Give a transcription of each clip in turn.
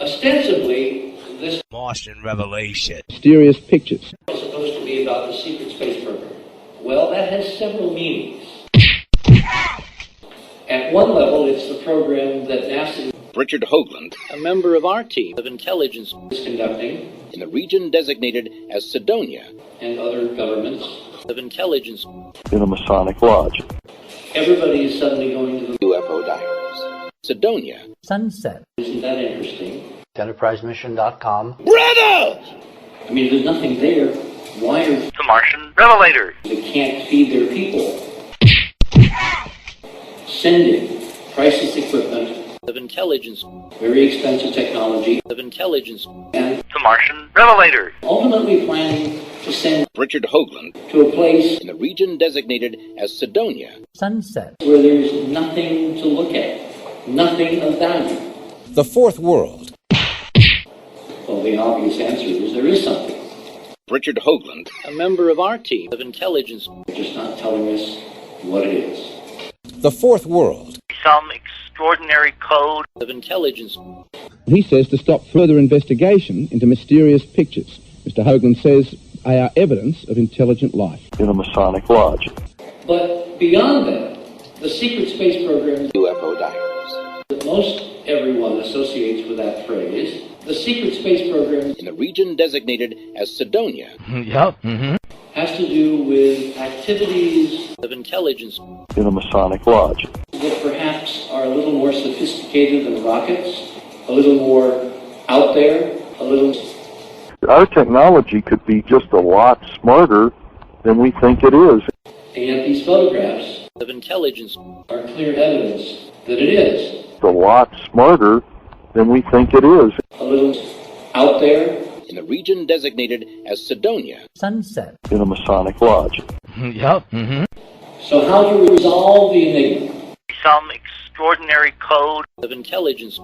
Ostensibly, this Martian revelation. Mysterious pictures. is supposed to be about the secret space program. Well, that has several meanings. At one level, it's the program that NASA, Richard Hoagland, a member of our team of intelligence, is conducting in the region designated as Sidonia, and other governments of intelligence. in a Masonic lodge. Everybody is suddenly going to the UFO Diaries. Sidonia. Sunset. Isn't that interesting? EnterpriseMission.com. Brother! I mean, there's nothing there. Why are The Martian revelator. they can't feed their people? Sending crisis equipment of intelligence, very expensive technology of intelligence, and The Martian revelator. ultimately planning to send Richard Hoagland, to a place in the region designated as Sidonia, Sunset. where there's nothing to look at, nothing of value. The fourth world. Well, the obvious answer is there is something. Richard Hoagland, A member of our team of intelligence, just not telling us what it is. The fourth world. Some extraordinary code. Of intelligence, He says to stop further investigation into mysterious pictures. Mr. Hoagland says they are evidence of intelligent life. in a Masonic lodge. but beyond that, the secret space program UFO Diaries, that most everyone associates with that phrase, the secret space program in the region designated as Sidonia, Yep. has to do with activities of intelligence in a Masonic lodge. that perhaps are a little more sophisticated than rockets, a little more out there, a little... Our technology could be just a lot smarter than we think it is. And yet these photographs of intelligence are clear evidence that it is. A lot smarter than we think it is. A little out there, in the region designated as Sidonia, Sunset. in a Masonic lodge. Yep. so how to resolve the enigma Some extraordinary code. of intelligence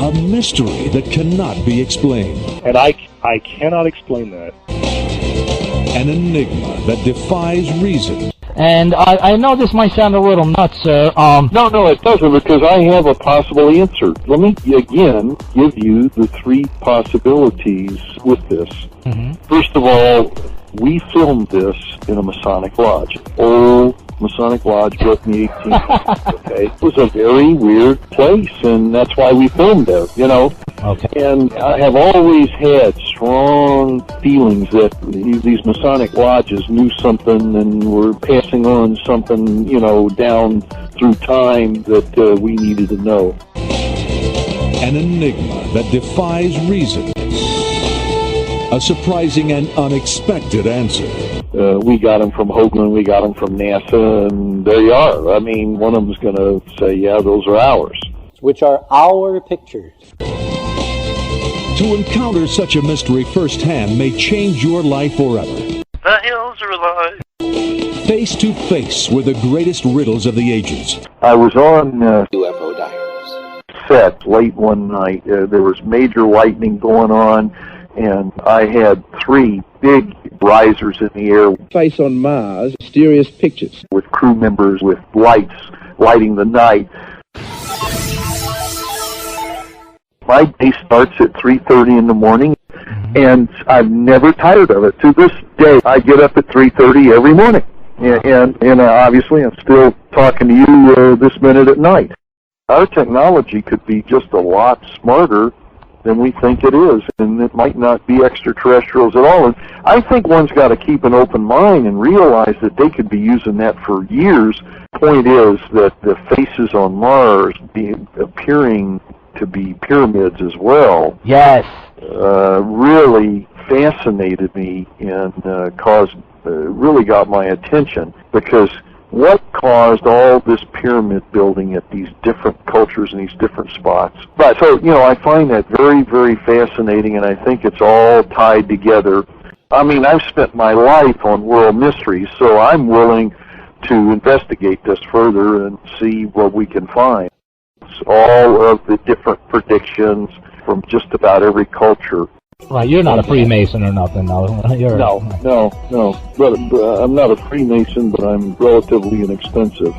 A mystery that cannot be explained. And I cannot explain that. An enigma that defies reason. And I know this might sound a little nuts, sir. No, it doesn't, because I have a possible answer. Let me, again, give you the three possibilities with this. First of all, we filmed this in a Masonic lodge. Old Masonic lodge built in the 1800s, okay? It was a very weird place, and that's why we filmed there, you know? Okay. And I have always had strong feelings that these Masonic lodges knew something and were passing on something, you know, down through time that we needed to know. An enigma that defies reason. A surprising and unexpected answer. We got them from Hoagland, we got them from NASA, and there you are. I mean, one of them's going to say, yeah, those are ours. Which are our pictures. To encounter such a mystery firsthand may change your life forever. The hills are alive. Face to face with the greatest riddles of the ages. I was on UFO Diaries, set late one night. There was major lightning going on, and I had three big risers in the air Face on Mars, mysterious pictures. with crew members with lights lighting the night. My day starts at 3:30 in the morning, and I'm never tired of it. To this day, I get up at 3:30 every morning, and obviously I'm still talking to you this minute at night. Our technology could be just a lot smarter than we think it is, and it might not be extraterrestrials at all. And I think one's got to keep an open mind and realize that they could be using that for years. Point is that the faces on Mars appearing to be pyramids as well. Yes. Really fascinated me and really got my attention, because what caused all this pyramid building at these different cultures and these different spots? But so, you know, I find that very, very fascinating, and I think it's all tied together. I mean, I've spent my life on world mysteries, so I'm willing to investigate this further and see what we can find. It's all of the different predictions from just about every culture. Right, you're not a Freemason or nothing, though. No. But I'm not a Freemason, but I'm relatively inexpensive.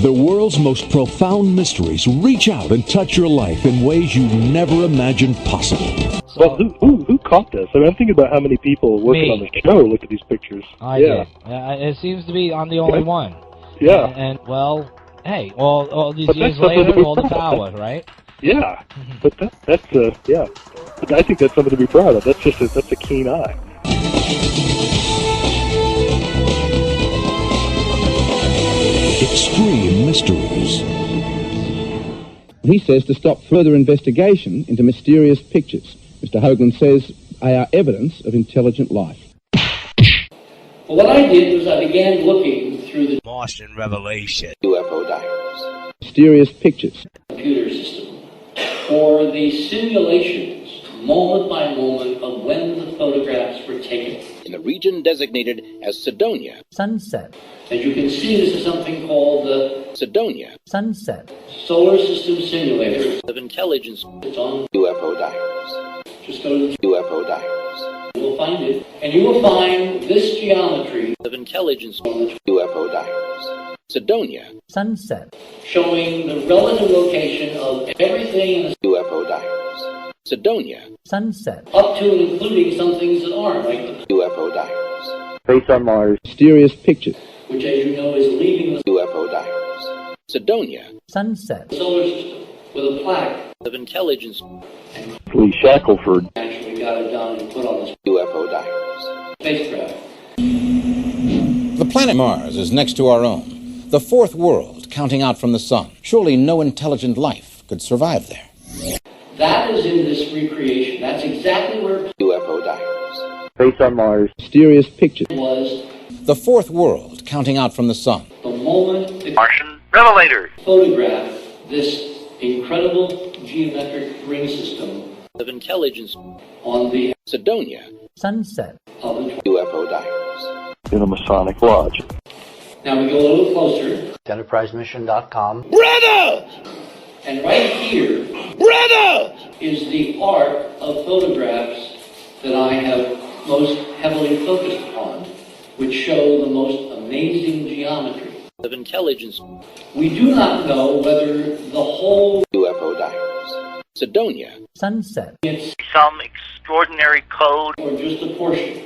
The world's most profound mysteries reach out and touch your life in ways you never imagined possible. Well, who caught this? I mean, I'm thinking about how many people working on the show looked at these pictures. I did. It seems to be I'm the only one. Yeah. And well, hey, all these years later, all the power, right? Yeah. But that's yeah. But I think that's something to be proud of. That's a keen eye. Extreme mysteries. He says to stop further investigation into mysterious pictures. Mr. Hoagland says they are evidence of intelligent life. Well, what I did was I began looking through the Martian Revelation. UFO Diaries. Mysterious pictures. computer system for the simulations, moment by moment, of when the photographs were taken. In the region designated as Sidonia. Sunset. As you can see, this is something called the Sidonia. Sunset. Solar System Simulator. Of intelligence. It's on. UFO Diaries. Just go to the UFO Diaries. You will find it, and you will find this geometry Of intelligence. UFO Diaries. Sidonia. Sunset. showing the relative location of everything in the UFO Diaries. Sidonia. Sunset. up to and including some things that aren't, like the UFO Diaries. Face on Mars. Mysterious pictures. which, as you know, is leaving the UFO Diaries. Sidonia. Sunset. solar system with a plaque. Of intelligence. Lee Shackelford. Actually got it done and put on this UFO Diaries. spacecraft. The planet Mars is next to our own, the fourth world counting out from the sun. Surely no intelligent life could survive there. That is in this recreation. That's exactly where it UFO Diaries. Face on Mars. Mysterious pictures. was The fourth world counting out from the sun. the moment the Martian Revelator. photographed this incredible geometric ring system Of intelligence. on the Sidonia. Sunset. of the. UFO Diaries. In a Masonic lodge. Now we go a little closer, EnterpriseMission.com. Brother! and right here Brother! is the arc of photographs that I have most heavily focused upon, which show the most amazing geometry. Of intelligence. We do not know whether the whole UFO Diaries. Sidonia. Sunset. is Some extraordinary code. or just a portion.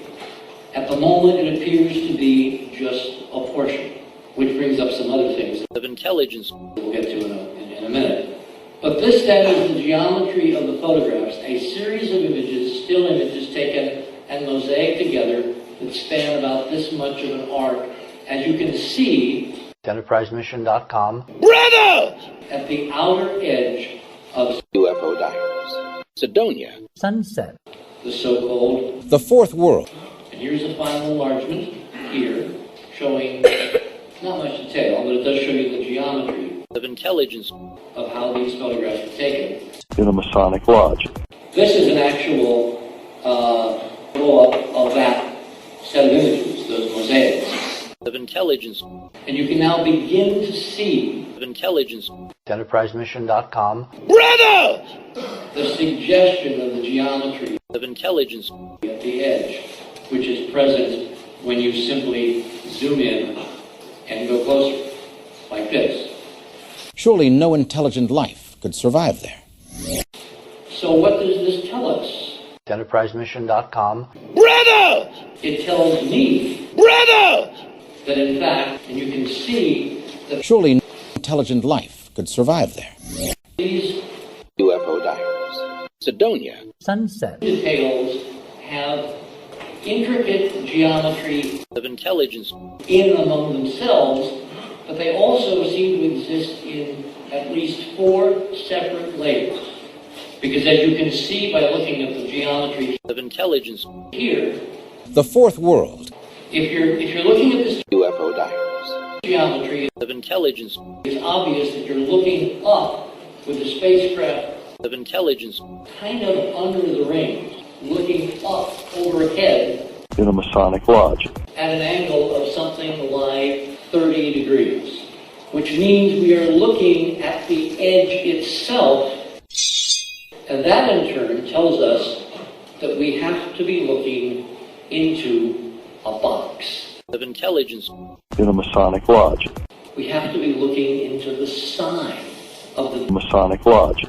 At the moment, it appears to be just a portion, which brings up some other things Of intelligence. we'll get to in a minute. But this then is the geometry of the photographs, a series of images, still images taken and mosaic together that span about this much of an arc. As you can see, EnterpriseMission.com. Brother! at the outer edge of UFO Diaries. Sidonia. Sunset. the so-called, The fourth world. and here's a final enlargement here, showing not much detail, but it does show you the geometry Of intelligence. of how these photographs were taken. In a Masonic lodge. This is an actual blow-up of that set of images, those mosaics. Of intelligence. And you can now begin to see Of intelligence. EnterpriseMission.com. Brother! the suggestion of the geometry Of intelligence. at the edge, which is present when you simply zoom in and go closer, like this. Surely no intelligent life could survive there. So what does this tell us? EnterpriseMission.com. Brother! It tells me Brother! that in fact, and you can see that Surely no intelligent life could survive there. these UFO Diaries. Sidonia. Sunset. details have intricate geometry Of intelligence. in and among themselves, but they also seem to exist in at least 4 separate layers. Because as you can see by looking at the geometry Of intelligence. here, The fourth world. if you're looking at this UFO Diaries. geometry, Of intelligence. it's obvious that you're looking up with the spacecraft Of intelligence. kind of under the ring, looking up overhead In a Masonic lodge. at an angle of something like 30 degrees, which means we are looking at the edge itself, and that in turn tells us that we have to be looking into a box. Of intelligence. In a Masonic lodge. We have to be looking into the sign of the Masonic Lodge.